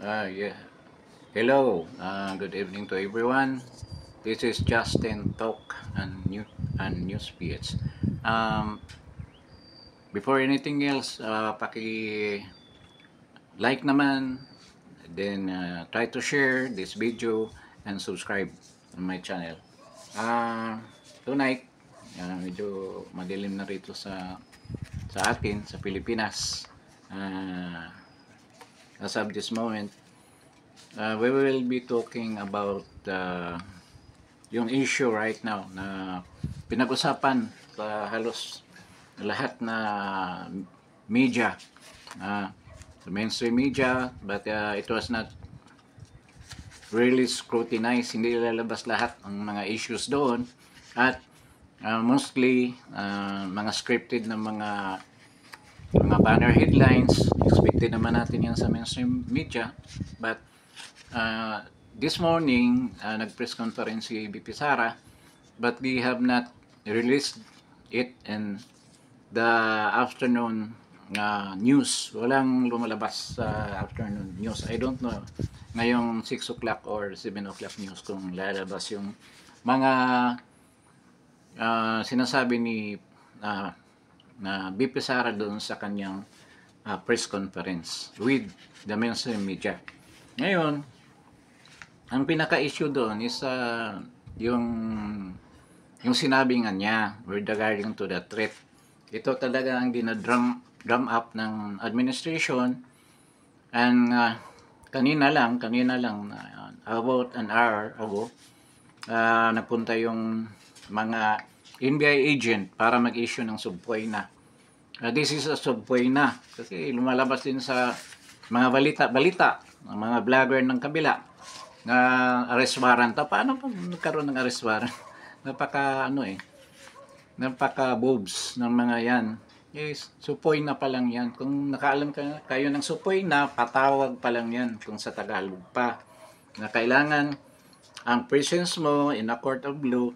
Yeah. Hello. Good evening to everyone. This is Justin Talk and News PH. Um, Before anything else, like naman, then try to share this video and subscribe on my channel. Uh, Tonight, medyo madilim na rito sa atin, sa Pilipinas. Uh, as of this moment, we will be talking about yung issue right now na pinag-usapan sa halos lahat na media, the mainstream media, but it was not really scrutinized, hindi lalabas lahat ang mga issues doon, at mostly mga scripted na mga banner headlines. Expected naman natin yan sa mainstream media, but this morning nag-press conference si BP Sara, but we have not released it in the afternoon news. Walang lumalabas sa afternoon news. I don't know ngayong 6 o'clock or 7 o'clock news kung lalabas yung mga sinasabi ni na BP Sara doon sa kanyang press conference with the mainstream media. Ngayon, ang pinaka-issue doon is yung sinabi nga niya with regarding to the threat. Ito talaga ang drum up ng administration, and kanina lang about an hour ago, nagpunta yung mga NBI agent para mag-issue ng subpoena. This is a subpoena kasi lumalabas din sa mga balita ng mga vlogger ng kabila na arrest warrant. Paano pa nagkaroon ng arrest warrant? Napaka boobs ng mga yan. Yes, subpoena pa lang yan. Kung nakaalam kayo ng subpoena, patawag pa lang yan kung sa Tagalog pa. Na kailangan ang presence mo in a court of law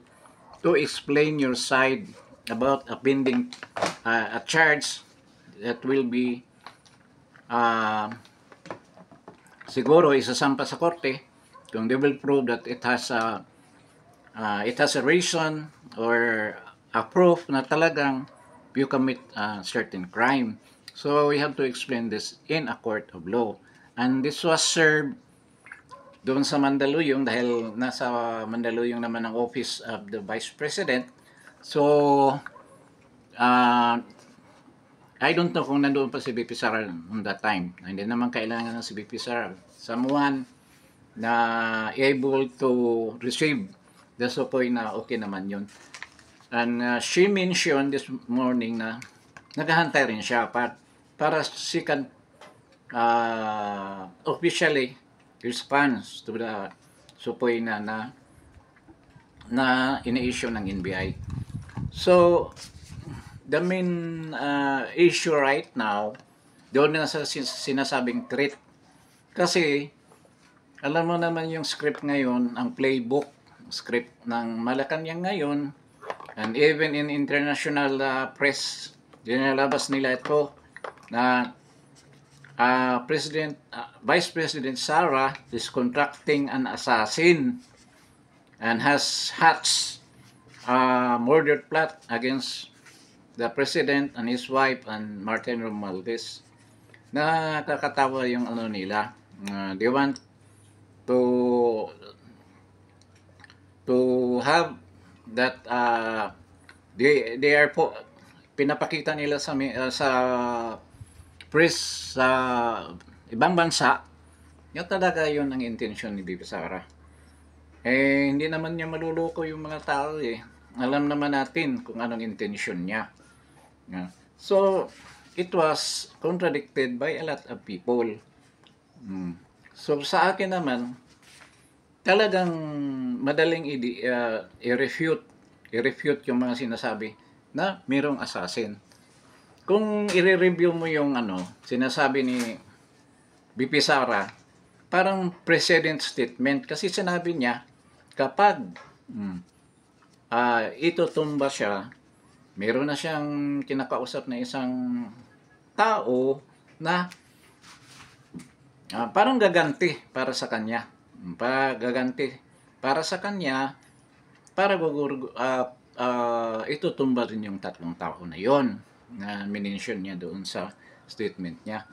to explain your side about a pending a charge that will be siguro isasampa sa korte kung they will prove that it has a reason or a proof na talagang you commit a certain crime. So we have to explain this in a court of law. And this was served doon sa Mandaluyong dahil nasa Mandaluyong naman ang office of the Vice President. So I don't know kung nandoon pa si BP Sara on that time. Hindi naman kailangan ng si BP Sara. Someone na able to receive the subpoena, okay naman yun. And she mentioned this morning na naghahantay rin siya para she can officially response to the subpoena na ini-issue ng NBI. So, the main issue right now, doon na sa sinasabing threat. Kasi, alam mo naman yung script ngayon, ang playbook, script ng Malacanang ngayon, and even in international press, dinalabas nila ito na Vice President Sara is contracting an assassin and has hatched a murder plot against the President and his wife and Martin Romualdez. Nakakatawa yung ano nila. They want to have that they are pinapakita nila sa press sa ibang bansa. Yung talaga yun ang intention ni BP Sara. Hindi naman niya maluloko yung mga tao eh. Alam naman natin kung anong intention niya. So, it was contradicted by a lot of people. So, sa akin naman, talagang madaling i-refute yung mga sinasabi na mayroong assassin. Kung i-review mo yung sinasabi ni BP Sara, parang precedent statement kasi sinabi niya kapag itutumba siya, meron na siyang kinakausap na isang tao na parang gaganti para sa kanya. Gaganti para sa kanya, para itutumba rin yung tatlong tao na yon na minention niya doon sa statement niya.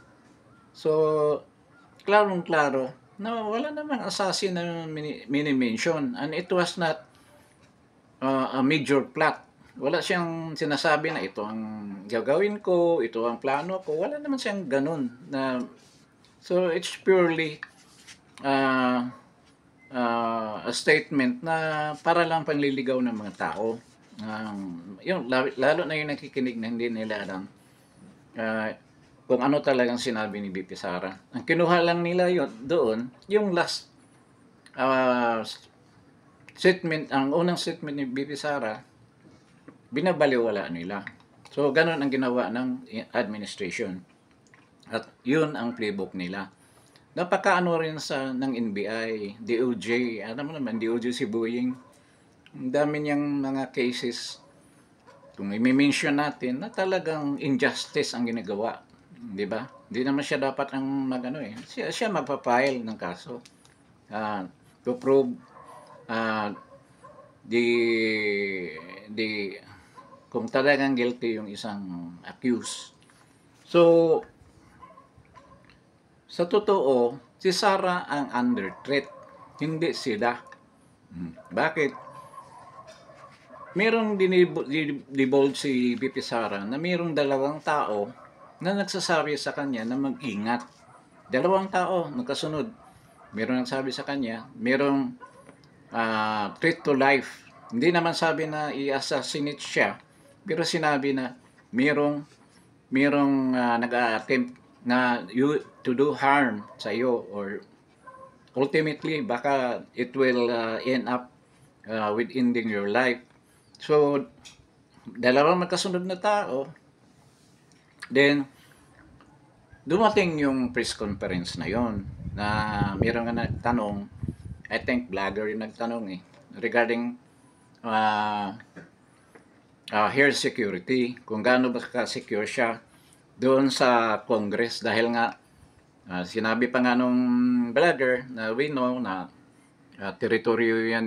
So, klarong-klaro na wala namang assassin na mini-mention, and it was not a major plot. Wala siyang sinasabi na ito ang gagawin ko, ito ang plano ko. Wala naman siyang ganun na, so it's purely uh, a statement na para lang panliligaw ng mga tao. Yung lalo na yung nakikinig na hindi nila alam uh, kung ano talagang sinabi ni BP Sara. Ang kinuha lang nila yun doon, yung last statement, ang unang statement ni BP Sara, binabaliwala nila. So, ganun ang ginawa ng administration. At yun ang playbook nila. Napakaano rin ng NBI, DOJ, alam mo naman, DOJ si Boeing. Ang dami niyang mga cases, kung i-mention natin, na talagang injustice ang ginagawa. Di ba? Hindi naman siya dapat ang magano eh. Siya magpapile ng kaso. To prove the kung talagang guilty yung isang accused. So, sa totoo, si Sara ang under threat, hindi sila. Bakit? Merong divulge si BP Sara na merong dalawang tao na nagsasabi sa kanya na mag-ingat. Dalawang tao, nagkasunod. Merong nagsabi sa kanya, merong threat to life. Hindi naman sabi na i-assassinate siya, pero sinabi na merong nag-attempt na to do harm sa iyo, or ultimately baka it will end up with ending your life. So, dalawang magkasunod na tao, then dumating yung press conference na yon na mayroong nga nagtanong, I think vlogger yung nagtanong regarding hair security, kung gaano ba ka-secure siya doon sa Congress, dahil nga sinabi pa nga nung vlogger na we know na teritoryo yan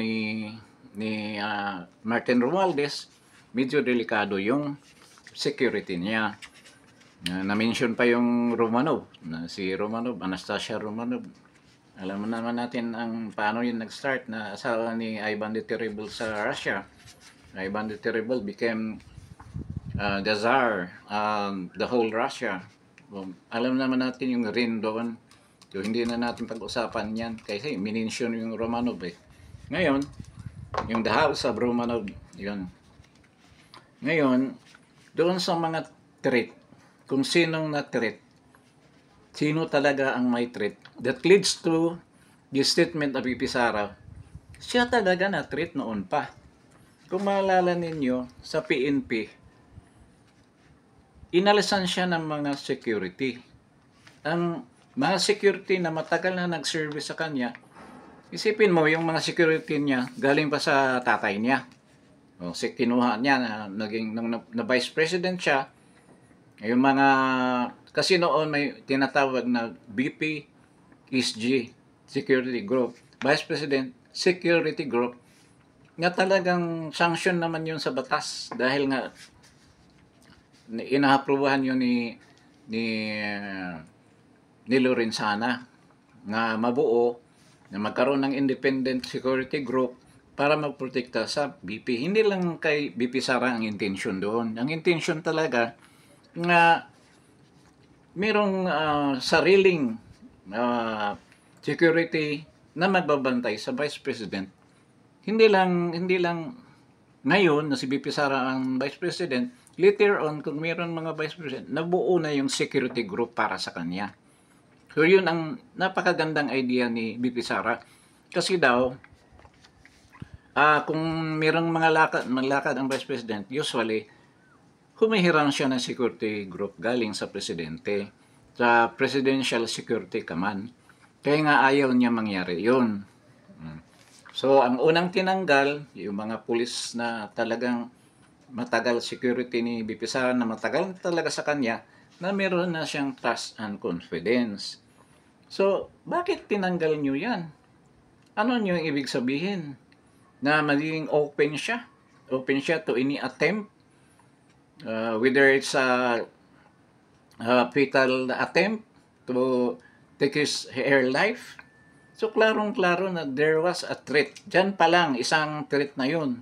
ni Martin Romualdez, medyo delikado yung security niya. Na-mention pa yung Romanov, si Romanov, Anastasia Romanov. Alam mo naman natin ang paano yun nag-start, na asawa ni Ivan the Terrible sa Russia. Ivan the Terrible became the Tsar, the whole Russia. Alam naman natin yung rin doon. So, hindi na natin pag-usapan yan kasi minention yung Romanov Ngayon, yung the house of Romanov, yun. Ngayon, doon sa mga threat, kung sinong na-threat, sino talaga ang may threat, that leads to the statement of BP Sara, siya talaga na-threat noon pa. Kung maalala ninyo, sa PNP, inalisan siya ng mga security. Ang mga security na matagal na nag-service sa kanya, isipin mo, yung mga security niya, galing pa sa tatay niya. Kinuha niya na naging na vice president siya. Yung mga, kasi noon may tinatawag na BP SG, Security Group, Vice President Security Group, nga talagang sanction naman yun sa batas, dahil nga inaaprubahan yun ni Lorenzana na mabuo, na magkaroon ng independent security group para magprotekta sa BP. Hindi lang kay BP Sara ang intention doon. Ang intention talaga nga mayroong sariling security na magbabantay sa Vice President. Hindi lang ngayon na si BP Sara ang Vice President, later on kung mayroon mga Vice President, nabuo na yung security group para sa kanya. So yun ang napakagandang idea ni BP Sara. Kasi daw, kung mayroong mga lakad ang Vice President, usually, humihiram siya ng security group galing sa Presidente, sa Presidential Security Command. Kaya nga ayaw niya mangyari yun. So, ang unang tinanggal, yung mga pulis na talagang matagal security ni BP Sara, na matagal talaga sa kanya, na meron na siyang trust and confidence. So, bakit tinanggal nyo yan? Ano nyo yung ibig sabihin? Na magiging open siya? Open siya to any attempt? Whether it's a fatal attempt to take her life? So, klarong-klaro na there was a threat. Diyan pa lang, isang threat na yun.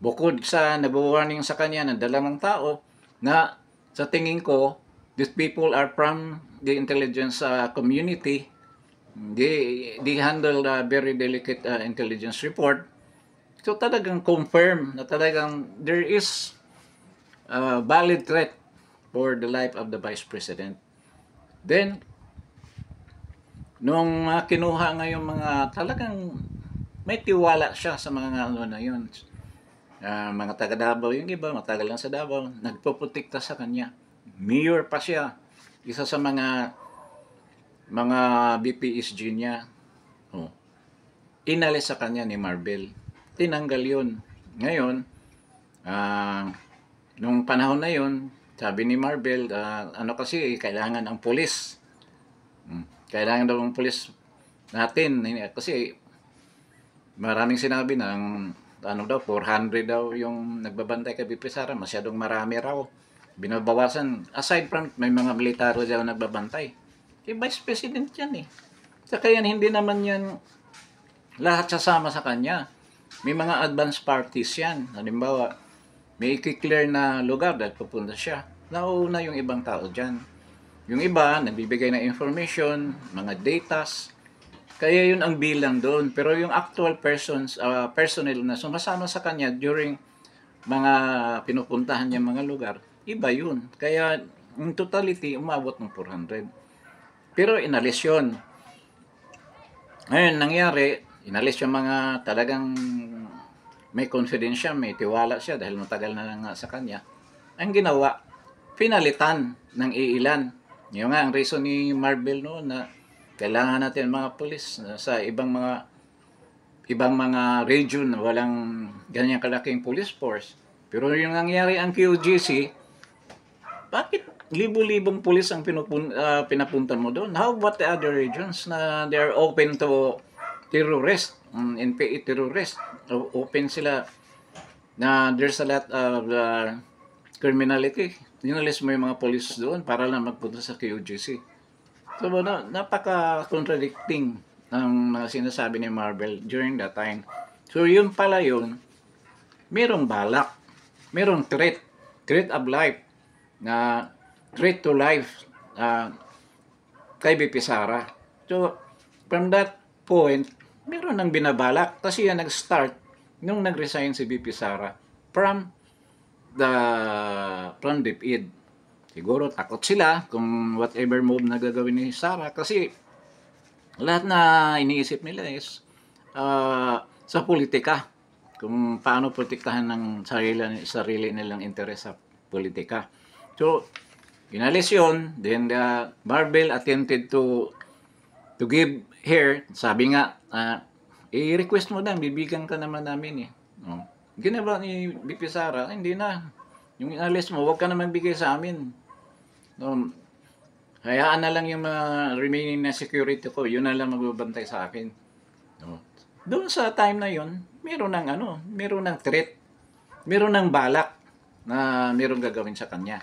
Bukod sa nag-warning sa kanya ng dalawang tao na sa tingin ko, these people are from the intelligence community. They handle a very delicate intelligence report. So talagang confirm na talagang there is a valid threat for the life of the Vice President. Then, nung kinuha nga yung mga talagang may tiwala siya sa mga ano na yun. Mga taga Davao yung iba, matagal lang sa Davao, nagpuputikta sa kanya. Mayor pa siya. Isa sa mga BPSG niya. Oh. Inalis sa kanya ni Marvel. Tinanggal yun. Ngayon, nung panahon na yun, sabi ni Marvel, ano kasi, kailangan ang pulis. Kailangan daw ang pulis natin. Kasi maraming sinabi ng ano daw, 400 daw yung nagbabantay kay BP Sara. Masyadong marami raw. Binabawasan. Aside from, may mga militaro daw nagbabantay. Vice President yan eh. Saka yan, hindi naman yan lahat sasama sa kanya. May mga advance parties yan. Halimbawa, may i-clear na lugar dahil pupunta siya. Nauna yung ibang tao dyan. Yung iba, nagbibigay ng information, mga datas. Kaya yun ang bilang doon. Pero yung actual personnel na sumasama sa kanya during mga pinupuntahan niya mga lugar, iba yun. Kaya in totality, umabot ng 400. Pero inalis yun. Ngayon, nangyari, inalis yung mga talagang may confidence siya, may tiwala siya dahil matagal na lang sa kanya. Ang ginawa, pinalitan ng iilan. Yung nga, ang reason ni Marvel noon na kailangan natin mga pulis sa ibang mga region na walang ganyan kalaking police force. Pero yung nangyari ang QGC, bakit libo-libong pulis ang pinapunta mo doon? How about the other regions na they are open to terrorists, NPA terrorists? Open sila na there's a lot of criminality. Dinalis mo yung mga pulis doon para lang magpunta sa QGC. So, napaka-contradicting ng mga sinasabi ni Marvel during that time. So, yun pala yun, merong balak, merong threat of life, na threat to life kay BP Sara. So, from that point, meron nang binabalak kasi yan nag-start nung nag-resign si BP Sara from DepEd. Siguro takot sila kung whatever move na gagawin ni Sara kasi lahat na iniisip nila is sa politika, kung paano protektahan ng sarili nilang interes sa politika. So, inalis yun. Then, Marvel attempted to give her, sabi nga, i-request mo na, bibigyan ka naman namin eh. No? Ginawa ni BP Sara, hindi na. Yung inalis mo, huwag ka na magbigay sa amin. No? Hayaan na lang yung mga remaining na security ko, yun na lang magbabantay sa akin. No? Doon sa time na yun, meron ng threat. Meron ng balak na meron gagawin sa kanya.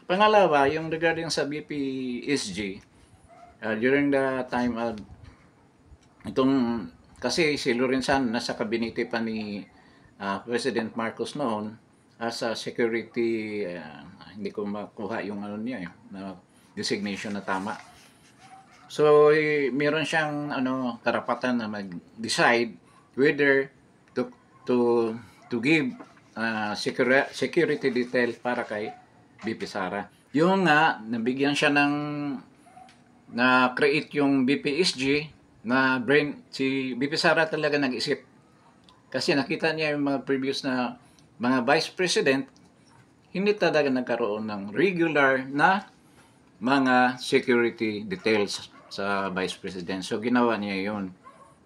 Pangalawa, yung regarding sa BPSG, during the time of itong, kasi si Lorenzan nasa kabinete pa ni President Marcos noon as a security, hindi ko makuha yung ano niya, na designation na tama. So, meron siyang karapatan na mag-decide whether to give security detail para kay BP Sara. Yung nga, nabigyan siya na-create yung BPSG na si BP Sara talaga nag-isip. Kasi nakita niya yung mga previous na mga vice president, hindi talaga nagkaroon ng regular na mga security details sa vice president. So, ginawa niya yun.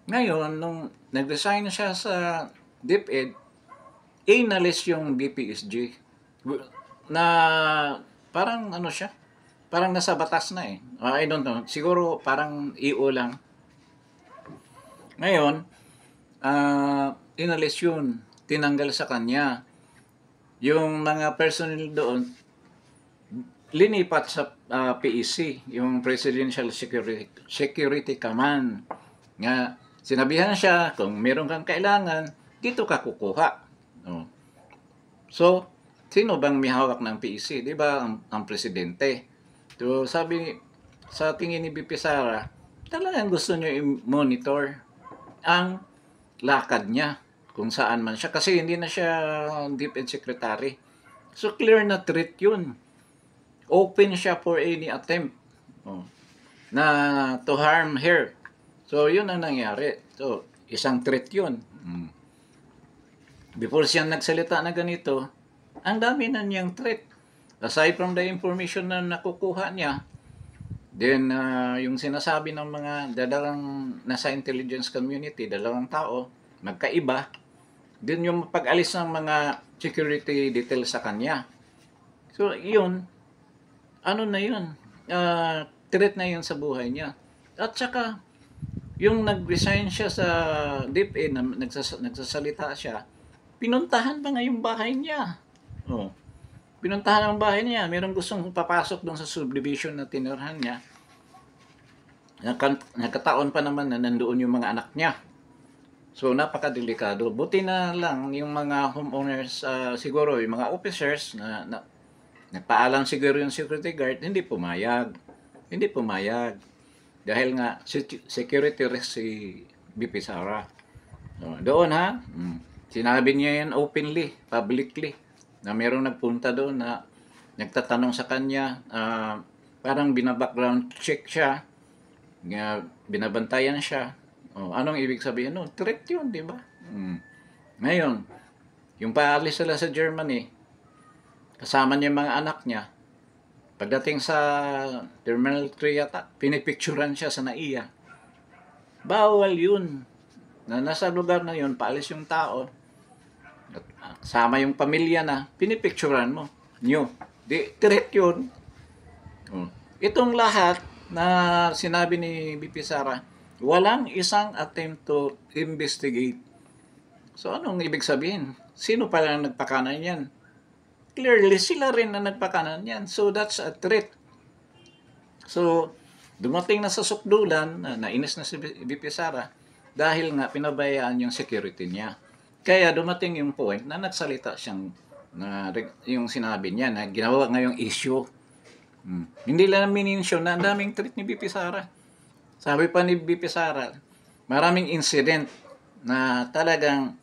Ngayon, nung nag-resign siya sa DepEd, inalis yung BPSG na parang parang nasa batas na eh. I don't know. Siguro parang EO lang. Ngayon, inalis yun. Tinanggal sa kanya. Yung mga personnel doon, linipat sa PEC, yung Presidential Security Command. Nga, sinabihan siya, kung meron kang kailangan, dito ka kukuha. Oh. So, sino bang may hawak ng PEC? Di ba ang presidente? So, sabi, sa tingin ni BP Sara, talagang gusto niyo i-monitor ang lakad niya kung saan man siya. Kasi hindi na siya DepEd Secretary. So, clear na threat yun. Open siya for any attempt na to harm her. So, yun ang nangyari. So, isang threat yun. Before siya nagsalita na ganito, ang dami na niyang threat. Aside from the information na nakukuha niya, then yung sinasabi ng mga nasa intelligence community, dalawang tao, magkaiba, din yung pag-alis ng mga security details sa kanya. So, yun, ano na yun? Threat na yun sa buhay niya. At saka, yung nag-resign siya sa DepEd, nagsasalita siya, pinuntahan pa nga yung bahay niya. Oh. Pinuntahan ang bahay niya. Merong gustong papasok doon sa subdivision na tinirhan niya. Nagkataon pa naman na nandoon yung mga anak niya. So, napakadelikado. Buti na lang yung mga homeowners, siguro yung mga officers na nagpaalam siguro yung security guard, hindi pumayag. Hindi pumayag. Dahil nga, security risk si BP Sara. So, doon ha, sinabi niya yan openly, publicly, na merong nagpunta doon na nagtatanong sa kanya, parang binabackground check siya, binabantayan siya. Anong ibig sabihin nun? Threat yun, di ba? Ngayon, yung paalis sila sa Germany, kasama niya yung mga anak niya, pagdating sa Terminal 3 yata, pinipicturan siya sa NAIA. Bawal yun. Na nasa lugar na yun, paalis yung tao, kasama yung pamilya na, pinipicturan mo. Threat yun. Itong lahat na sinabi ni BP Sara, walang isang attempt to investigate. So, anong ibig sabihin? Sino pala ang nagpakanan yan? Clearly, sila rin na nagpakanan yan. So, that's a threat. So, dumating na sa sukdulan, nainis na si BP Sara, dahil nga pinabayaan yung security niya. Kaya dumating yung point na nagsalita siyang, yung sinabi niya, na ginawa ngayong issue. Hindi lang minensyon na ang daming threat ni BP Sara. Sabi pa ni BP Sara, maraming incident na talagang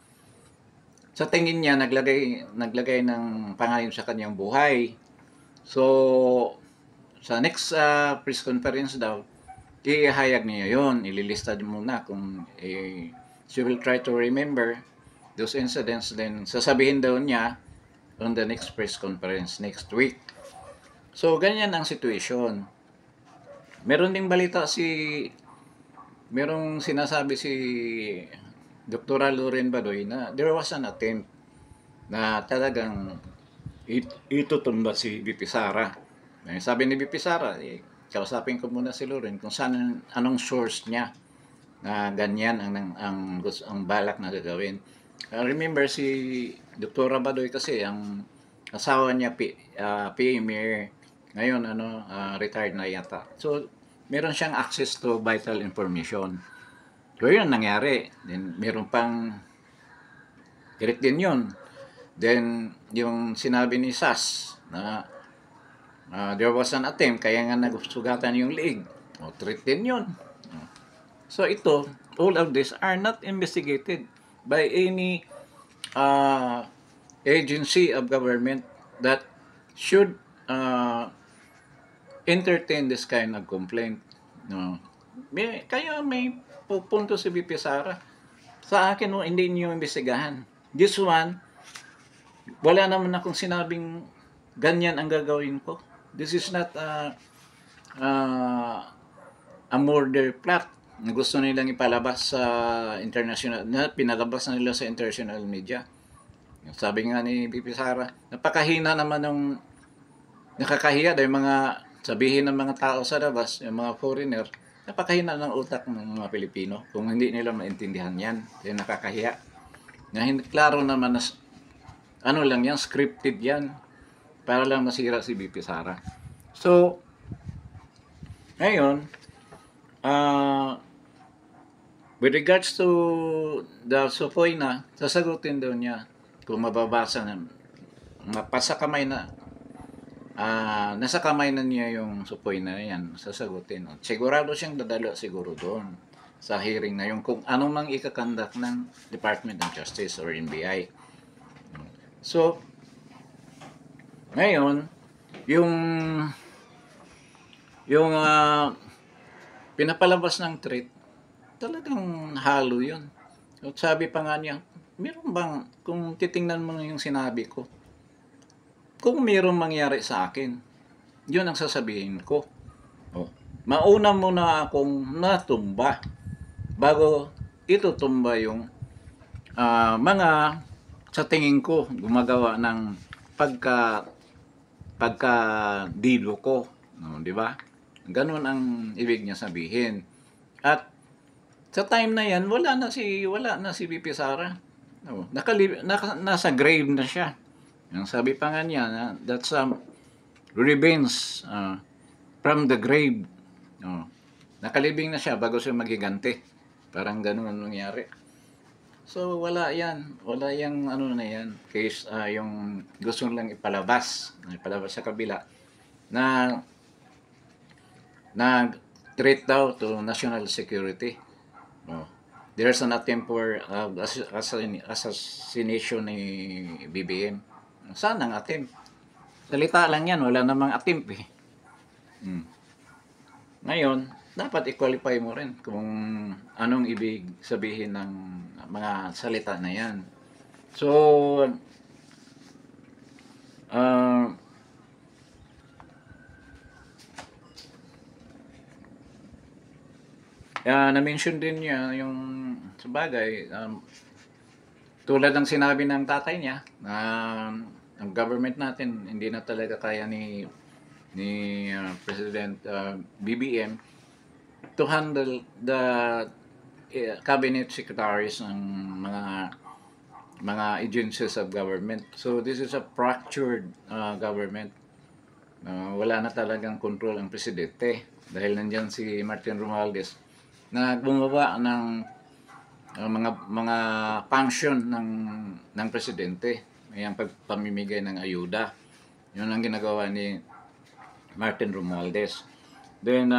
sa tingin niya naglagay ng panganib sa kanyang buhay. So, sa next press conference daw, ihayag niya yon, ililista muna kung she will try to remember those incidents, then sasabihin daw niya on the next press conference next week. So, ganyan ang situation. Meron ding balita merong sinasabi si Dr. Loren Badoy na there was an attempt na talagang itutumba si BP Sara. Sabi ni BP Sara, kausapin ko muna si Loren kung anong source niya na ganyan ang balak na gagawin. Remember si Dr. Badoy kasi ang asawa niya PMR ngayon retired na yata. So meron siyang access to vital information. So yun nangyari. Then meron pang correct din yun. Then yung sinabi ni SAS na there was an attempt kaya nga nagsugatan yung liig. Threat din yun. So ito, all of this are not investigated by any agency of government that should entertain this kind of complaint. Kaya may pupunto si BP Sara. Sa akin, hindi niyo imbestigahan. This one, wala naman akong sinabing ganyan ang gagawin ko. This is not a murder plot na gusto nilang ipalabas sa international, na pinalabas na nila sa international media. Sabi nga ni BP Sara, napakahina naman ng nakakahiya dahil mga sabihin ng mga tao sa labas, yung mga foreigner, napakahina ng utak ng mga Pilipino kung hindi nila maintindihan yan. Kaya nakakahiya. Na hindi klaro naman na ano lang yan, scripted yan para lang masira si BP Sara. So, ngayon, with regards to the Supoy na, sasagutin daw niya kung mababasa na, mapasa kamay na, nasa kamay na niya yung Supoy na yan, sasagutin. Sigurado siyang dadalo siguro doon sa hearing na yung kung ano mang ikakandak ng Department of Justice or NBI. So, ngayon, yung pinapalabas ng threat, talagang halo yun. At sabi pa nga niya, meron bang, kung titingnan mo yung sinabi ko, kung meron mangyari sa akin, yun ang sasabihin ko. Oh, mauna muna akong natumba bago itutumba yung mga sa tingin ko gumagawa ng pagka dilo ko, no, di ba? Ganun ang ibig niya sabihin. At sa time na yan, wala na si BP Sara. No, nasa grave na siya. Yung sabi pa nga niya, that's revenge from the grave. No, nakalibing na siya bago siya maghiganti. Parang ganun ang nangyari. So wala yan. Wala yung ano na yan. Case yung gusto lang ipalabas sa kabila na threat daw to national security. Oh. There's an attempt for assassination ni BBM. Saan ang attempt? Salita lang yan. Wala namang attempt eh. Ngayon, dapat i-qualify mo rin kung anong ibig sabihin ng mga salita na yan. So, na-mention din niya yung sabagay, tulad ng sinabi ng tatay niya na ang government natin hindi na talaga kaya ni President BBM to handle the cabinet secretaries ng mga agencies of government. So this is a fractured government. Wala na talagang control ang presidente dahil nandiyan si Martin Romualdez na bumaba ng mga function ng presidente, yung pagpamimigay ng ayuda. Yun ang ginagawa ni Martin Romualdez. Then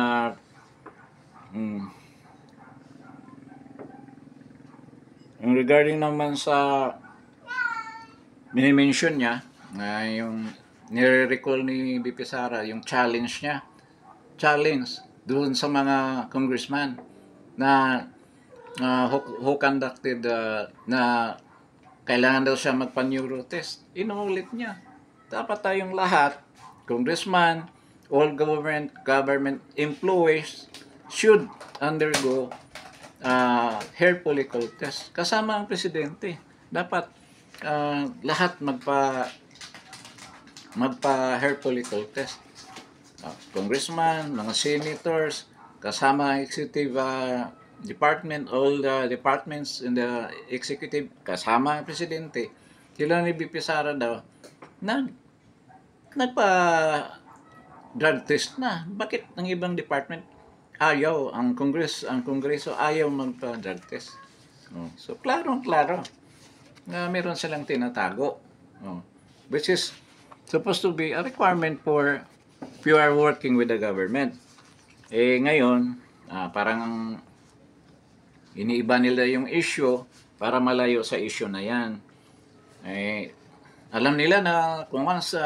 regarding naman sa mini-mention niya, yung nire-recall ni BP Sara, yung challenge doon sa mga congressman na who conducted na kailangan daw siya magpa-neuro test. Inuulit niya. Dapat tayong lahat, congressman, all government employees should undergo hair follicle test. Kasama ang presidente. Dapat lahat magpa-hair follicle test. Congressman, mga senators, kasama executive department, all the departments in the executive, kasama ang presidente. Sila ni BP Sara daw, nagpa drug test na. Bakit ang ibang department ayaw? Ang kongreso ayaw magpa-drug test. So, klaro na meron silang tinatago. Which is supposed to be a requirement for if you are working with the government. Ngayon, parang iniiba nila yung issue para malayo sa issue na yan. Alam nila na kung once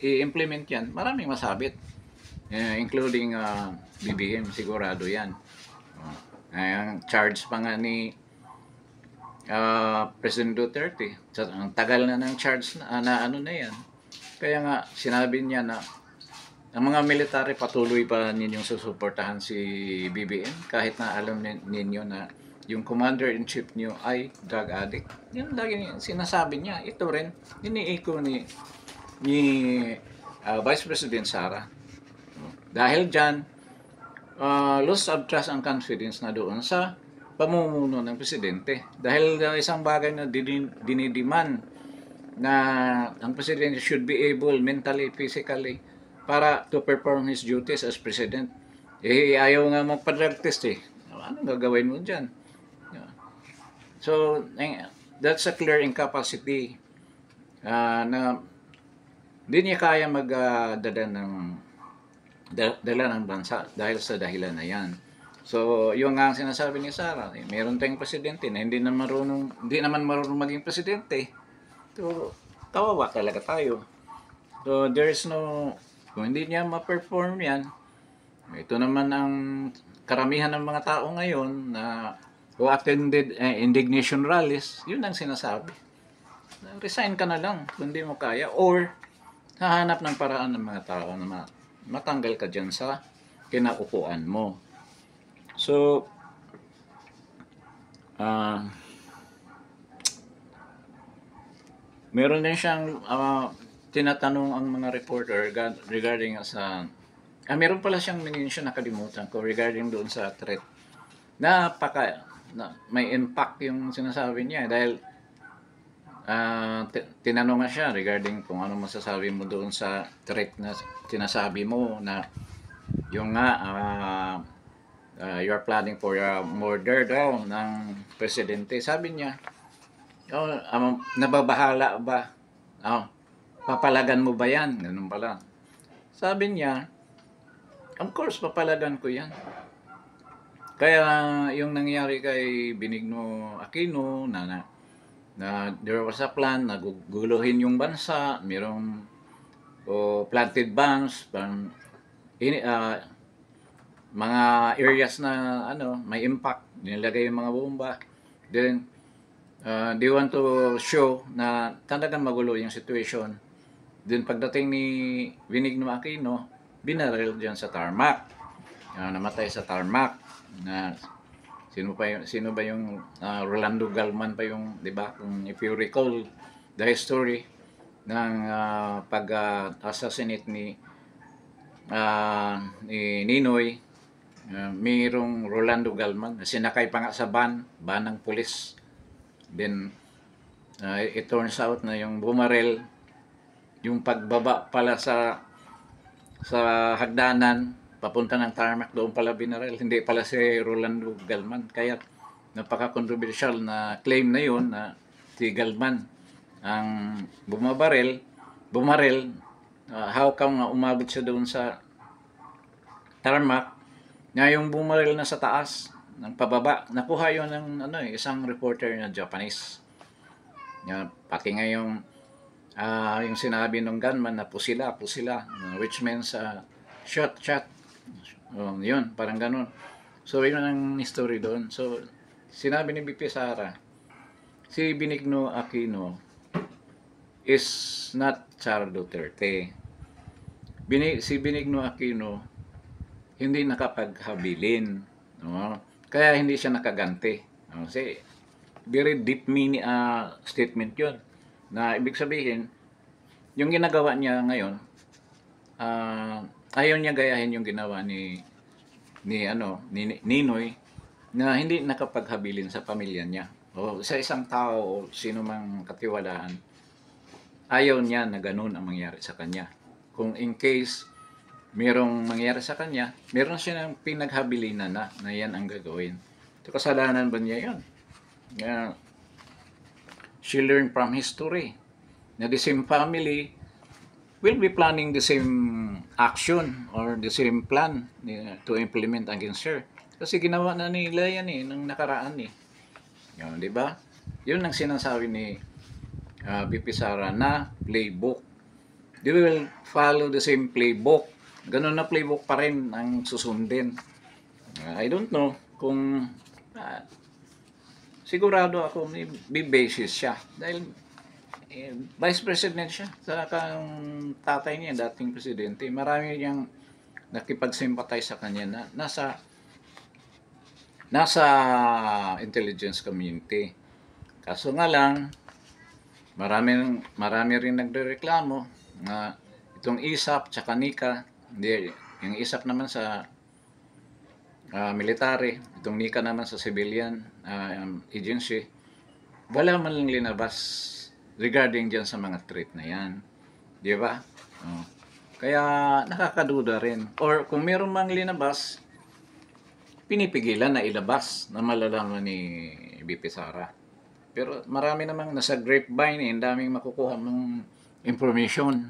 i-implement yan, maraming masabit. Including BBM, sigurado yan. Ang charge pa nga ni President Duterte. Ang tagal na ng charge na ano na yan. Kaya nga, sinabi niya na ang mga military patuloy pa ninyong susuportahan si BBM kahit na alam ninyo na yung commander-in-chief niyo ay drug addict. Yan lagi sinasabi niya. Ito rin, iniiko ni Vice President Sara. Dahil dyan, loss of trust and confidence na doon sa pamumuno ng presidente. Dahil isang bagay na dinidiman na ang presidente should be able mentally, physically, para to perform his duties as president. Ayaw nga magpa-drug test eh. Ano gagawin mo dyan? So, that's a clear incapacity na hindi niya kaya magdala ng bansa dahil sa dahilan na yan. So, yung nga ang sinasabi ni Sara, meron tayong presidente na hindi naman marunong maging presidente. So, kawawa talaga tayo. So, there is no, kung hindi niya ma-perform yan, ito naman ang karamihan ng mga tao ngayon na who attended indignation rallies, yun ang sinasabi. Resign ka na lang kung hindi mo kaya, or hahanap ng paraan ng mga tao na matanggal ka dyan sa kinaupuan mo. So, meron din siyang tinatanong ang mga reporter regarding sa meron pala siyang mention, nakalimutan ko, regarding doon sa threat. May impact yung sinasabi niya dahil tinanong nga siya regarding kung ano masasabi mo doon sa threat na sinasabi mo na yung nga you're planning for a murder daw ng presidente. Sabi niya, nababahala ba? Papalagan mo ba yan? Ganun pala. Sabi niya, of course, papalagan ko yan. Kaya yung nangyari kay Benigno Aquino na there was a plan na guguluhin yung bansa, mayroong planted bombs, mga areas na may impact, nilagay yung mga bomba. Then, they want to show na talagang magulo yung situation. Then, pagdating ni Benigno Aquino, binaril dyan sa tarmac. Namatay sa tarmac. Na sino ba yung Rolando Galman pa yung, 'di ba? Kung if you recall the history ng pag-assassinate ni Ninoy, mayroong Rolando Galman na sinakay pa nga sa van ng pulis. Then it turns out na yung bumarel, yung pagbaba pala sa hagdanan papunta ng tarmac, doon pala binaril, hindi pala si Rolando Galman. Kaya napaka-controversial na claim na yun na si Galman ang bumaril, how come umabot siya doon sa tarmac na yung bumaril na sa taas ng pababa. Nakuha yun ng isang reporter na Japanese. Pati nga yung sinabi ng gunman na pusila, which means shot. Yun, parang ganun. So, yun ang story doon. So, sinabi ni BP Sara, si Benigno Aquino is not Sara Duterte. Si Benigno Aquino hindi nakapaghabilin. Kaya hindi siya nakaganti. Kasi, very deep meaning statement yun. Na ibig sabihin, yung ginagawa niya ngayon, ayaw niya gayahin yung ginawa ni Ninoy na hindi nakapaghabilin sa pamilya niya o sa isang tao o sino mang katiwalaan. Ayaw niya na ganun ang mangyari sa kanya. Kung in case merong mangyari sa kanya, meron siya ng pinaghabilinan na yan ang gagawin. So, kasalanan ba niya yun? She learned from history na the same family will be planning the same action or the same plan to implement against her. Kasi ginawa na nila yan nung nakaraan Yun, di ba? Yun ang sinasabi ni BP Sara na playbook. They will follow the same playbook. Ganun na playbook pa rin ang susundin. I don't know kung sigurado ako may basis siya dahil Vice President siya. Saka ang tatay niya, dating presidente, marami niyang nakipag-sympathize sa kanya na nasa intelligence community. Kaso nga lang, marami rin nagrereklamo na itong ISAP tsaka NICA, Yung ISAP naman sa military, itong NICA naman sa civilian agency, wala man lang linabas regarding dyan sa mga threat na yan. Di ba? Oh. Kaya nakakaduda rin. Or kung meron mang linabas, pinipigilan na ilabas na malalaman ni BP Sara. Pero marami namang nasa grapevine, ang daming makukuha ng information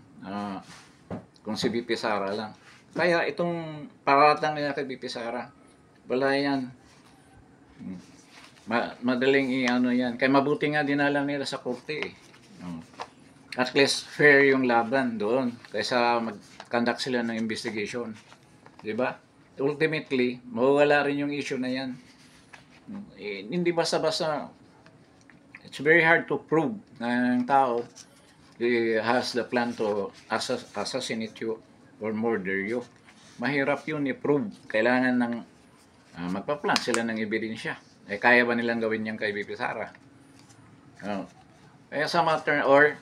kung si BP Sara lang. Kaya itong paratang nila kay BP Sara, wala yan. Madaling i-ano yan. Kaya mabuti nga dinala nila sa korte eh. At least fair yung laban doon kaysa mag-conduct sila ng investigation. Di ba? Ultimately, mawawala rin yung issue na yan. Hindi basta-basta. It's very hard to prove na ng tao has the plan to assassinate you or murder you. Mahirap yun i-prove. Kailangan ng magpa-plan sila ng ebidensya. Kaya ba nilang gawin yan kay BP Sara? Kaya sa matter, or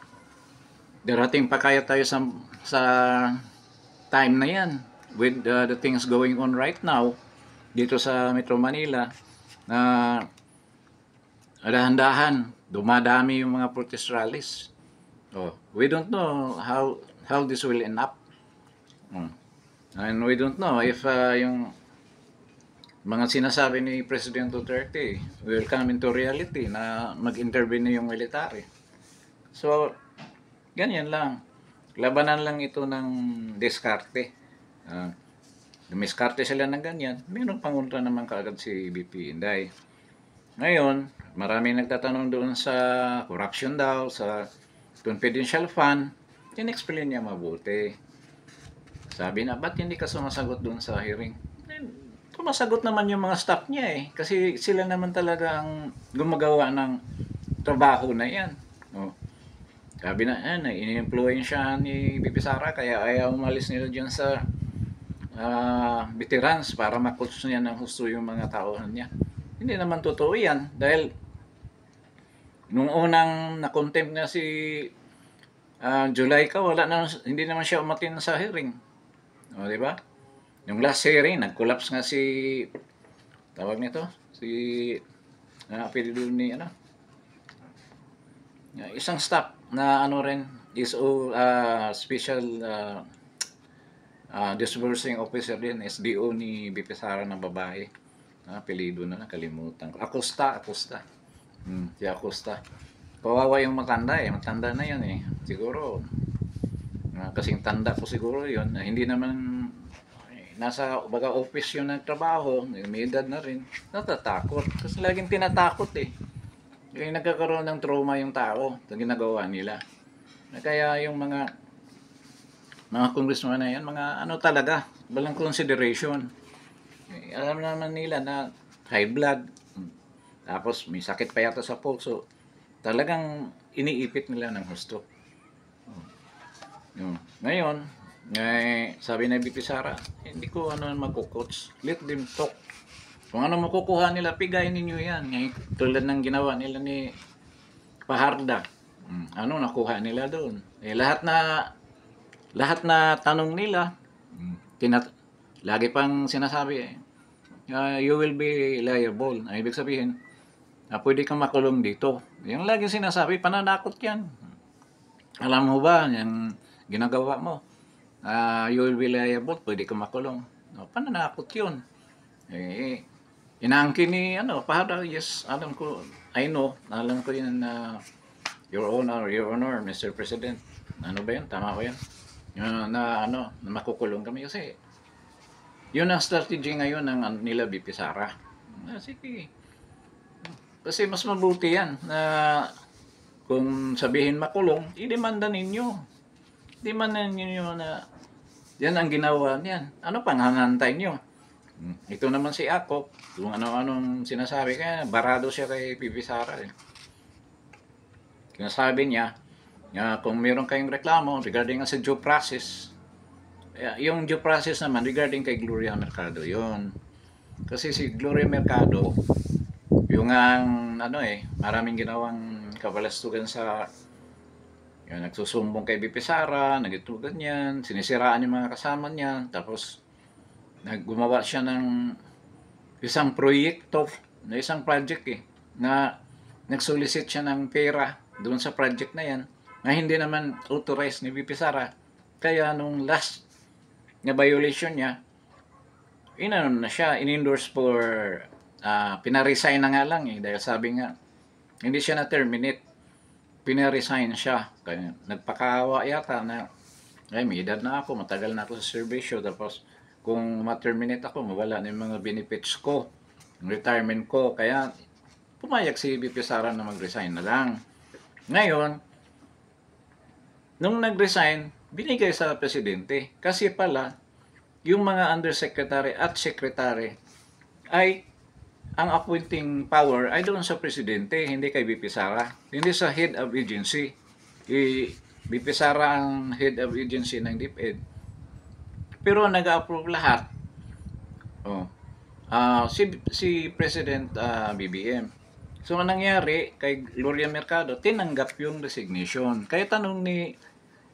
darating pa kaya tayo sa time na yan with the things going on right now dito sa Metro Manila na dahan-dahan dumadami yung mga protest rallies. We don't know how this will end up. And we don't know if yung mga sinasabi ni President Duterte will come into reality na mag-intervene yung military. So, ganyan lang. Labanan lang ito ng diskarte. Dumiskarte sila ng ganyan. Mayroong pangunta naman kaagad si BP Inday. Ngayon, marami nagtatanong doon sa corruption daw, sa confidential fund. In-explain niya mabuti. Sabi na, ba't hindi ka sumasagot doon sa hearing? Sumasagot naman yung mga staff niya eh. Kasi sila naman talaga ang gumagawa ng trabaho na yan. Sabi na, ini-influensyahan ni BP Sara kaya ayaw umalis nila dyan sa veterans para makutos niya ng husto yung mga tao niya. Hindi naman totoo yan dahil nung unang na-contempt nga si July ka, hindi naman siya umatin sa hearing. Di ba? Yung last hearing, nag-collapse nga tawag nito, apelido ni, isang staff na rin, is special disbursing officer din, SDO ni BP Sara ng babae. Apelido na nakalimutan ko. Acosta. Si Acosta. Kawawa yung matanda matanda na yan eh. Siguro, kasing tanda ko siguro yun, hindi naman nasa baga office yung nagtrabaho, may edad na rin, natatakot. Kasi laging tinatakot eh. Yung nagkakaroon ng trauma yung tao sa ginagawa nila. Kaya yung mga congressman na yan, mga talaga, walang consideration. Alam naman nila na high blood, tapos may sakit pa yata sa puso. Talagang iniipit nila ng husto. Ngayon, sabi na BP Sara, hindi ko magkukots. Let them talk. Kung ano makukuha nila, pigayin ninyo yan. Tulad ng ginawa nila ni Paharda. Ano nakuha nila doon? Lahat na tanong nila, lagi pang sinasabi, you will be liable. Ibig sabihin, pwede kang makulong dito. Yung lagi sinasabi, pananakot yan. Alam mo ba, yung ginagawa mo, you will be liable, pwede kang makulong. Pananakot yun. Inaangkin ni Paharda, yes, alam ko yun Your Honor, Mr. President. Ano ba yan? Tama ko yan? Na makukulong kami kasi yun ang strategy ngayon ng nila BP Sara. Sige. Kasi mas mabuti yan na kung sabihin makulong, i-demanda ninyo. Demanda ninyo na yan ang ginawa niyan. Ano pang hanantay nyo? Ito naman si Akop, kung ano-anong sinasabi, kaya barado siya kay BP Sara eh. Sinasabi niya, kung meron kayong reklamo regarding sa due process, yung due process naman regarding kay Gloria Mercado, yun. Kasi si Gloria Mercado, yung maraming ginawang kabalastugan nagsusumbong kay BP Sara, nagitugan yan, sinisiraan yung mga kasama niya, tapos Naggumawa siya ng isang proyekto, na isang project na nag-solicit siya ng pera doon sa project na yan, na hindi naman authorized ni VP Sara. Kaya nung last na violation niya, inanon na siya, in-endorse for, pinaresign na nga lang dahil sabi nga, hindi siya na-terminate, pinaresign siya. Kaya nagpakawa yata na, ay may edad na ako, matagal na ako sa servisyo, tapos kung ma-terminate ako, mawala na yung mga benefits ko, yung retirement ko, kaya pumayag si VP Sara na mag-resign na lang. Ngayon, nung nag-resign, binigay sa presidente. Kasi pala, yung mga undersecretary at secretary ay ang appointing power ay doon sa presidente, hindi kay VP Sara. Hindi sa head of agency. VP Sara ang head of agency ng DepEd. Pero nag-approve lahat. Oh. Si President BBM. So, ang nangyari kay Gloria Mercado, tinanggap yung resignation. Kaya tanong ni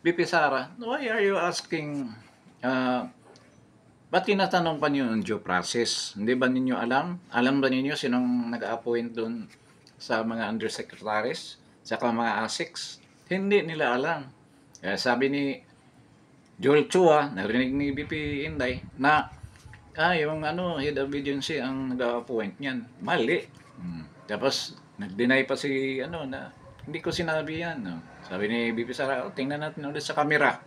VP Sara, why are you asking, ba't tinatanong pa niyo yung due process? Hindi ba ninyo alam? Alam ba ninyo sinong nag-appoint doon sa mga undersecretaries, saka mga ASICs? Hindi nila alam. Kaya sabi ni Joel Chua, narinig ni VP Inday, na yung head of agency ang nag-appoint niyan. Mali. Tapos, nag-deny pa si, na, hindi ko sinabi yan. No? Sabi ni VP Sara, tingnan natin ulit sa camera.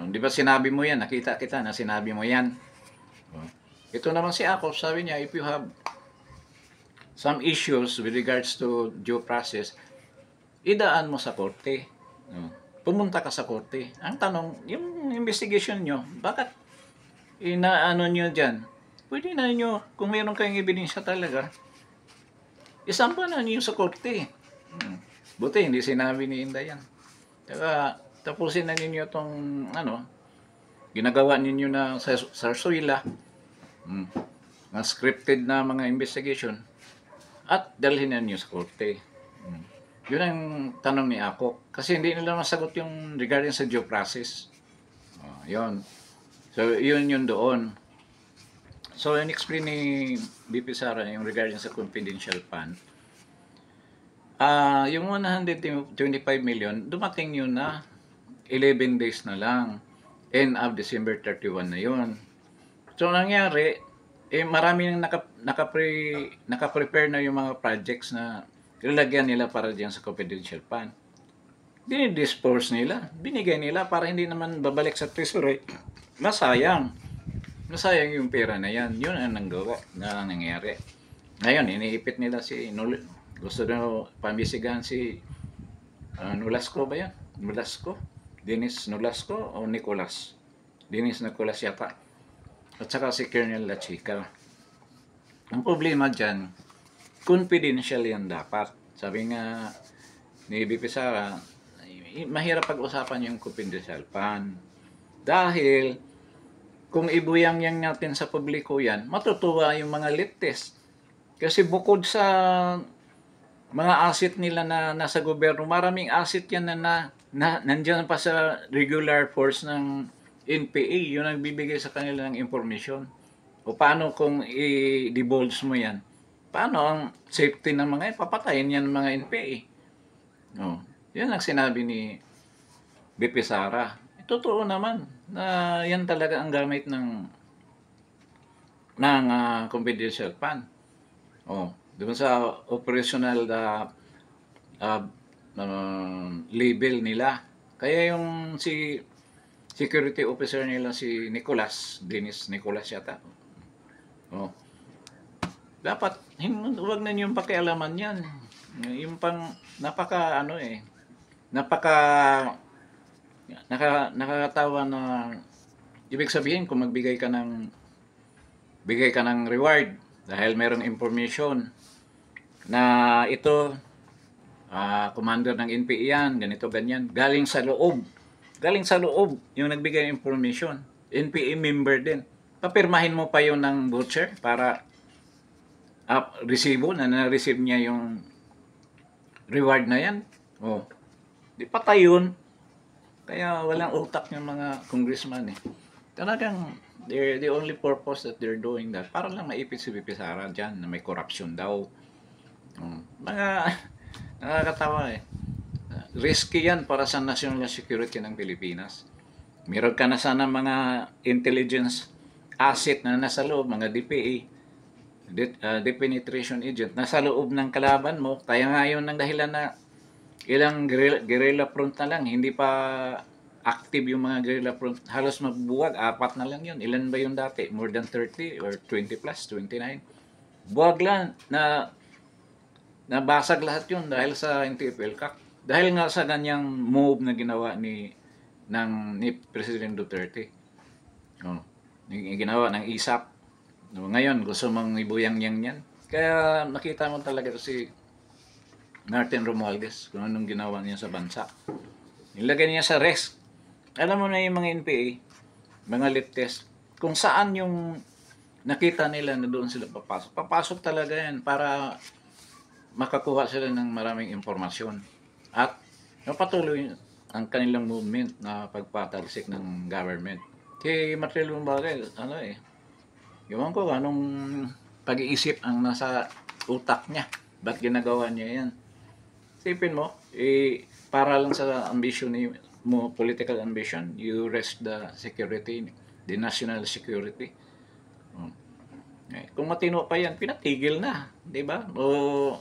Di ba sinabi mo yan? Nakita kita na sinabi mo yan. Ito naman si Akop, sabi niya, if you have some issues with regards to due process, idaan mo sa korte. Pumunta ka sa korte. Ang tanong, yung investigation nyo, bakit inaano nyo dyan? Pwede na nyo, kung mayroon kayong ebidensya talaga, isampa na niyo sa korte. Buti, hindi sinabi ni Inday yan. Kaya, tapusin na ninyo itong, ginagawa ninyo na sa sarsuela, na scripted na mga investigation, at dalhin na niyo sa korte. Yun ang tanong ni Ako. Kasi hindi nila masagot yung regarding sa due process. Yun. So, yun doon. So, in-explain ni BP Sara yung regarding sa confidential fund. Yung 125 million, dumating yun na 11 days na lang. End of December 31 na yun. So, nangyari, marami nang naka-prepare na yung mga projects na ilalagyan nila para diyan sa confidential fund. Dinidisperse nila, binigay nila para hindi naman babalik sa treasury. Masayang yung pera na yan. Yun ang nangyari. Ngayon, iniipit nila gusto na pambisigahan si Nolasco ba yan? Nolasco? Dennis Nolasco o Nicolas? Dennis Nicolas yata. At saka si Colonel La Chica. Ang problema dyan, confidential yan dapat. Sabi nga ni BP Sara, mahirap pag-usapan yung confidential fund. Dahil, kung ibuyang-yang natin sa publiko yan, matutuwa yung mga leftist. Kasi bukod sa mga asset nila na nasa gobyerno, maraming asset yan na nandyan pa sa regular force ng NPA, yung nagbibigay sa kanila ng information. O paano kung i-divulge mo yan? Paano ang safety ng mga papatayin yan ng mga NPA? Yan ang sinabi ni BP Sara. Totoo naman na yan talaga ang gamit ng confidential fund. Doon sa operational label nila. Kaya yung security officer nila si Nicolas, Dennis Nicolas yata. Dapat huwag na niyong pakialaman yan. Yung pang nakakatawa na ibig sabihin kung bigay ka ng reward dahil mayroong information na ito commander ng NPA yan, ganito ganyan, galing sa loob yung nagbigay ng information, NPA member din, papirmahin mo pa yun ng voucher para resibo na na-receive niya yung reward na yan. Di patay yun. Kaya walang utak yung mga congressman Talagang the only purpose that they're doing that, para lang maipit si VP Sara diyan na may corruption daw. Mga nakakatawa eh. Risky yan para sa national security ng Pilipinas. Meron ka na sana mga intelligence asset na nasa loob, mga DPA, depenetration agent, nasa loob ng kalaban mo. Kaya nga yun ang dahilan na ilang guerrilla front na lang, hindi pa active yung mga guerrilla front. Halos mabubuwag, 4 na lang yun. Ilan ba yung dati? More than 30 or 20 plus, 29. Buwag lang na nabasag lahat yun dahil sa NTF-ELCAC. Dahil nga sa ganyang move na ginawa ni President Duterte. Oh, yung ginawa ng ISAP. No, ngayon, gusto mong ibuyang-yang yan. Kaya nakita mo talaga si Martin Romualdez kung anong ginawa niya sa bansa. Nilagay niya sa rest. Alam mo na yung mga NPA, mga leftist, kung saan yung nakita nila na doon sila papasok. Papasok talaga yan para makakuha sila ng maraming impormasyon. At napatuloy ang kanilang movement na pagpatalsik ng government. Kay Martin Romualdez, ewan ko anong pag-iisip ang nasa utak niya. Ba't ginagawa niya yan? Isipin mo, para lang sa ambition mo, political ambition, you risk the security, the national security. Kung matino pa yan, pinatigil na, di ba? O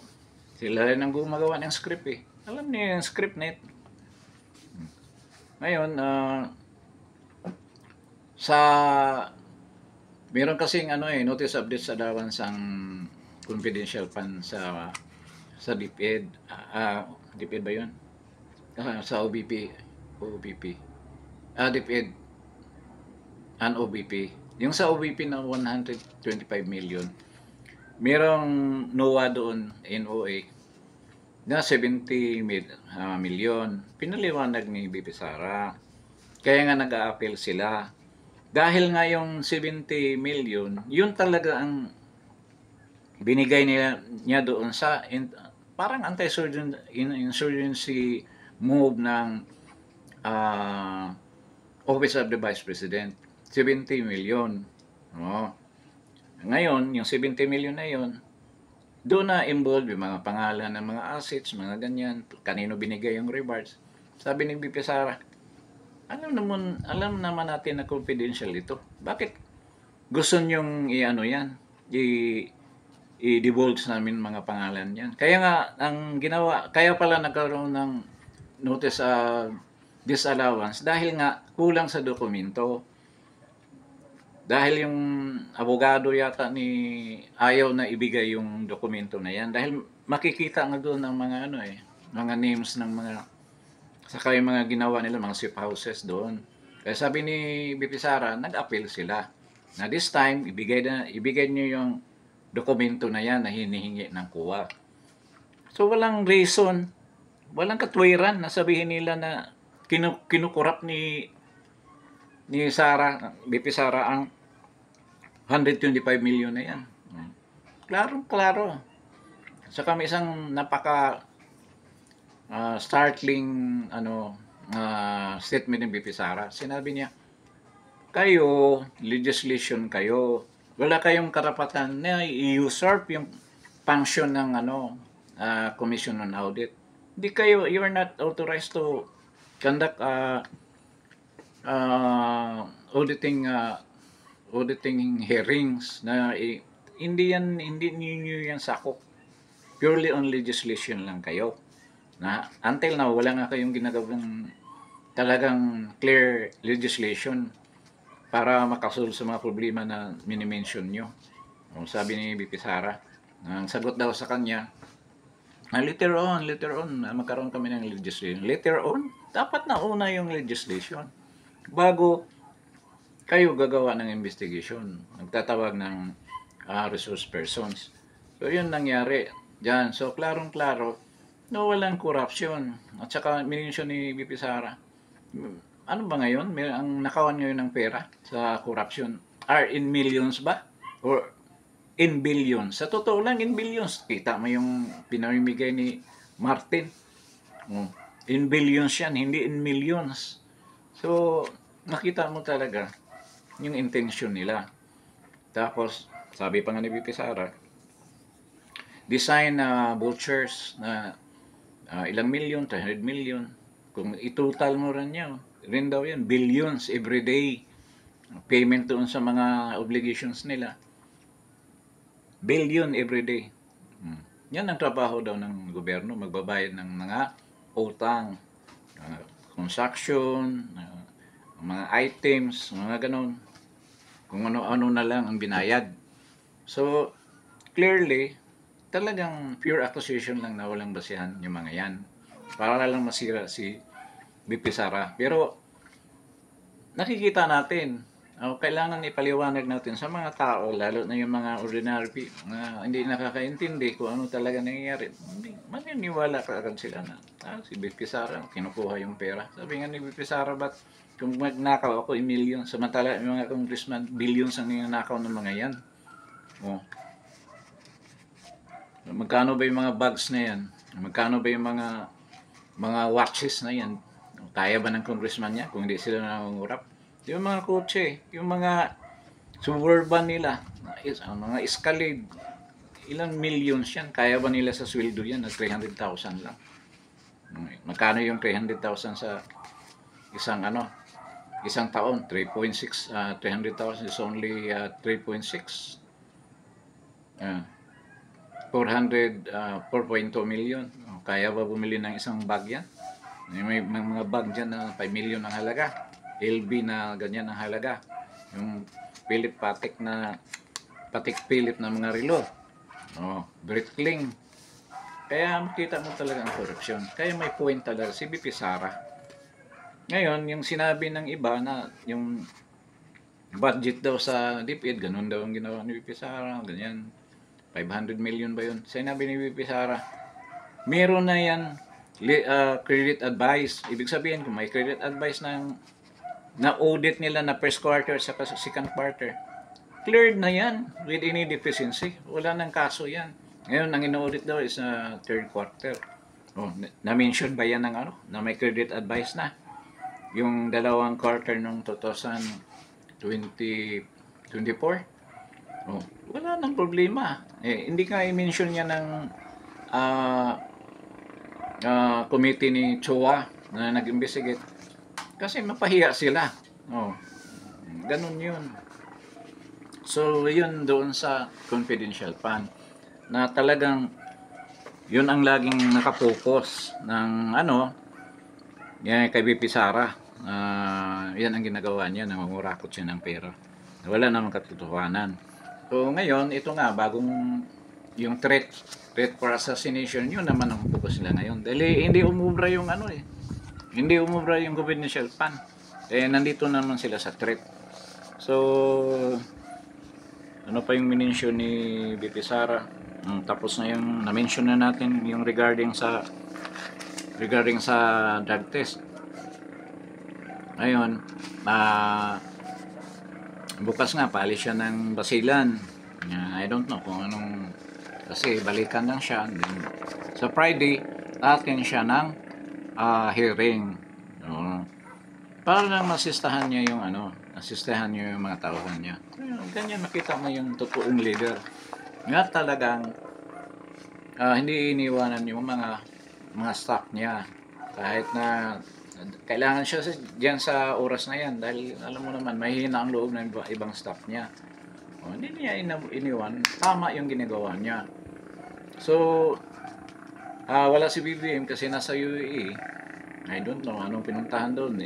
sila rin ang gumagawa ng script eh. Alam niyo yung script net. Ngayon, meron kasing notice of disallowance ang confidential fund sa DepEd. DepEd ba yun? Sa OBP. DepEd and OBP. Yung sa OBP na 125 million, merong NOAA doon, NOA, na 70 million. Pinaliwanag ni BP Sara. Kaya nga nag-a-appeal sila. Dahil nga yung 70 million, yun talaga ang binigay niya doon sa parang anti-insurgency move ng Office of the Vice President. 70 million. Ngayon, yung 70 million na yun, doon na involved yung mga pangalan ng mga assets, mga ganyan, kanino binigay yung rewards. Sabi ni BP Sara, alam naman natin na confidential ito. Bakit gusto nyong i-divulge namin mga pangalan yan? Kaya nga, kaya pala nagkaroon ng notice disallowance dahil nga kulang sa dokumento. Dahil yung abogado yata ayaw na ibigay yung dokumento na yan. Dahil makikita nga doon ng mga names ng mga, saka yung mga ginawa nila, mga safe houses doon. Kaya sabi ni BP Sara, nag-appeal sila. Na this time, ibigay niyo yung dokumento na yan na hinihingi ng kuwa. So walang reason, walang katwiran na sabihin nila na kinukurap ni BP Sara ang 125 million na yan. Klaro. Saka may isang napaka startling statement ng BP Sara. Sinabi niya, kayo, legislation kayo, wala kayong karapatan na i-usurp yung function ng Commission on Audit. Hindi kayo, you are not authorized to conduct auditing hearings na hindi niyo yan sakop. Purely on legislation lang kayo. Na until now wala nga kayong ginagawang talagang clear legislation para makasolve sa mga problema na mini-mention nyo. Sabi ni BP Sara, ang sagot daw sa kanya, later on, magkaroon kami ng legislation. Later on, dapat na una yung legislation bago kayo gagawa ng investigation. Nagtatawag ng resource persons. So, yun nangyari dyan. So, klarong-klaro na walang corruption. At saka, minensyon ni BP Sara, ano ba ngayon? Ang nakawan ngayon ng pera sa corruption are in millions ba? Or in billions? Sa totoo lang, in billions. Kita mo yung pinamimigay ni Martin. In billions yan, hindi in millions. So, nakita mo talaga yung intention nila. Tapos, sabi pa nga ni VP Sara, design na vouchers na ilang million, 300 million. Kung itotal mo rin daw yan, billions every day. Payment doon sa mga obligations nila. Billion every day. Yan ang trabaho daw ng gobyerno, magbabayad ng mga utang, construction, mga items, mga ganon. Kung ano-ano na lang ang binayad. So, clearly, talagang pure accusation lang na walang basihan yung mga yan. Para lang masira si VP Sara. Pero, nakikita natin, kailangan ipaliwanag natin sa mga tao, lalo na yung mga ordinary na hindi nakakaintindi kung ano talaga nangyayari. Maniniwala ka agad sila na, si VP Sara, kinukuha yung pera. Sabi nga ni VP Sara, ba't kung magnakaw ako million, samantala yung mga congressman, billions ang ninanakaw ng mga yan. Oh. Magkano ba yung mga bags na yan? Magkano ba yung mga watches na yan? Kaya ba ng congressman niya kung hindi sila nangungurap? Yung mga kotse, yung mga suburban nila, mga Escalade, ilang millions yan. Kaya ba nila sa sweldo yan na 300,000 lang? Magkano yung 300,000 sa isang taon? 3.6, 300,000 is only 3.6. 4.2 million. Kaya ba bumili ng isang bag yan? May mga bag dyan na 5 million ang halaga. LB na ganyan ang halaga. Yung Patek Philip na mga relo. Breitling. Kaya makita mo talaga ang korupsyon. Kaya may point talaga si VP Sara. Ngayon, yung sinabi ng iba na yung budget daw sa DepEd, ganun daw ang ginawa ni VP Sara, ganyan. 500 million ba yun? Sinabi ni VP Sara, meron na yan credit advice. Ibig sabihin, kung may credit advice na audit nila na first quarter sa second quarter, cleared na yan with any deficiency. Wala nang kaso yan. Ngayon, ang ino-audit daw is third quarter. Na-mention ba yan na may credit advice na? Yung dalawang quarter ng 2024? Wala nang problema. Hindi ka i-mention niya ng committee ni CHOA na nag-investigate. Kasi mapahiya sila. Ganun yun. So, yun doon sa confidential fund na talagang yun ang laging nakapokus ng yan kay VP Sara. Yan ang ginagawa niya, nangungurakot siya ng pera. Wala namang katotohanan. So ngayon, ito nga, bagong yung threat for assassination, yun naman ang focus nila ngayon. Dahil hindi umubra yung hindi umubra yung confidential fund. Nandito naman sila sa threat. So, ano pa yung minensyon ni VP Sara? Tapos na yung na-mention na natin yung regarding sa drug test. Ngayon, bukas nga, paalis siya ng Basilan. I don't know kung anong, kasi balikan lang siya. Then, sa Friday, atin siya ng hearing. Para lang masistahan niya yung asistahan niya yung mga tauhan niya. Ganyan makita mo yung totoong leader. Nga talagang hindi iniwanan yung mga staff niya. Kahit na kailangan siya diyan sa oras na yan dahil alam mo naman mahihina ang loob ng ibang staff niya. Hindi niya iniwan, tama yung ginagawa niya. So wala si BBM kasi nasa UAE. I don't know anong pinuntahan doon.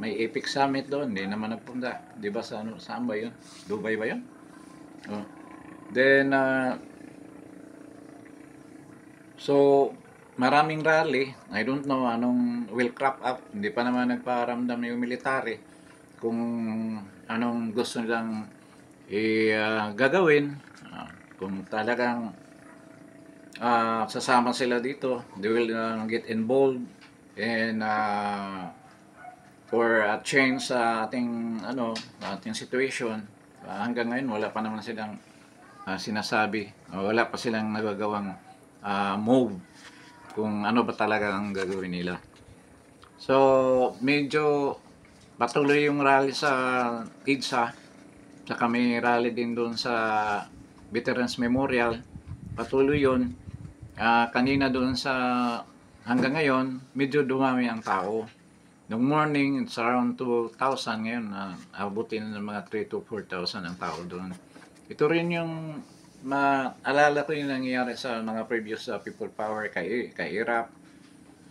May Epic Summit doon, hindi naman nagpunta. 'Di ba saan ba 'yun? Dubai ba 'yun? Then so maraming rally. I don't know anong will crop up. Hindi pa naman nagparamdam yung military kung anong gusto nilang gagawin. Kung talagang sasama sila dito, they will get involved and for a change sa ating situation. Hanggang ngayon wala pa naman silang sinasabi. Wala pa silang nagagawang move kung ano ba talaga ang gagawin nila. So, medyo patuloy yung rally sa EDSA. Saka may rally din doon sa Veterans Memorial. Patuloy yun. Kanina doon sa hanggang ngayon, medyo dumami ang tao. Nung morning, it's around 2,000. Ngayon, abutin ng mga 3 to 4,000 ang tao doon. Ito rin yung maalala ko yung nangyayari sa mga previous people power kay Iraq.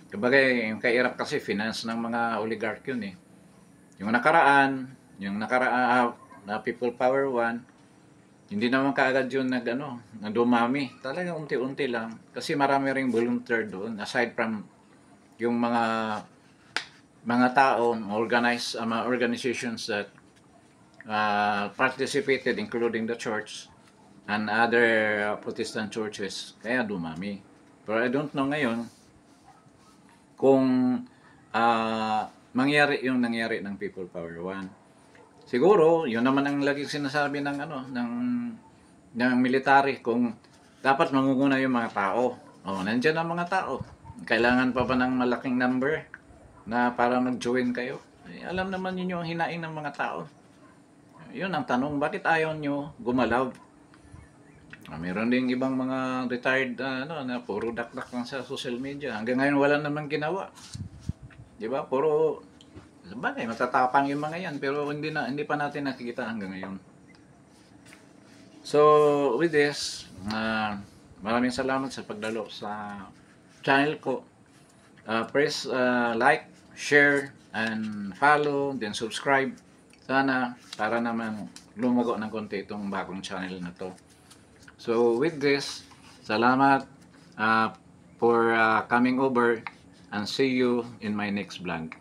Kumbaga, yung kay Iraq kasi finance ng mga oligarch yun eh. Yung nakaraan na people power 1, hindi naman kaagad yun na dumami. Talagang unti-unti lang. Kasi marami ring volunteer doon. Aside from yung mga tao, organized, mga organizations that participated, including the church and other Protestant churches. Kaya dumami. Pero I don't know ngayon kung mangyari yung nangyari ng People Power 1. Siguro, yun naman ang laging sinasabi ng military, kung dapat mangunguna yung mga tao. Nandiyan ang mga tao. Kailangan pa ba ng malaking number na para mag-join kayo? Alam naman niyo ang hinaing ng mga tao. Yun ang tanong, bakit ayaw nyo gumalaw? Meron ding ibang mga retired na puro dakdak lang sa social media. Hanggang ngayon wala namang ginawa. 'Di ba? Puro sabagay matatapang yung mga 'yan, pero hindi pa natin nakikita hanggang ngayon. So, with this, maraming salamat sa pagdalo sa channel ko. Press like, share, and follow, then subscribe. Sana para naman lumago ng konti itong bagong channel na to. So with this, salamat for coming over, and see you in my next vlog.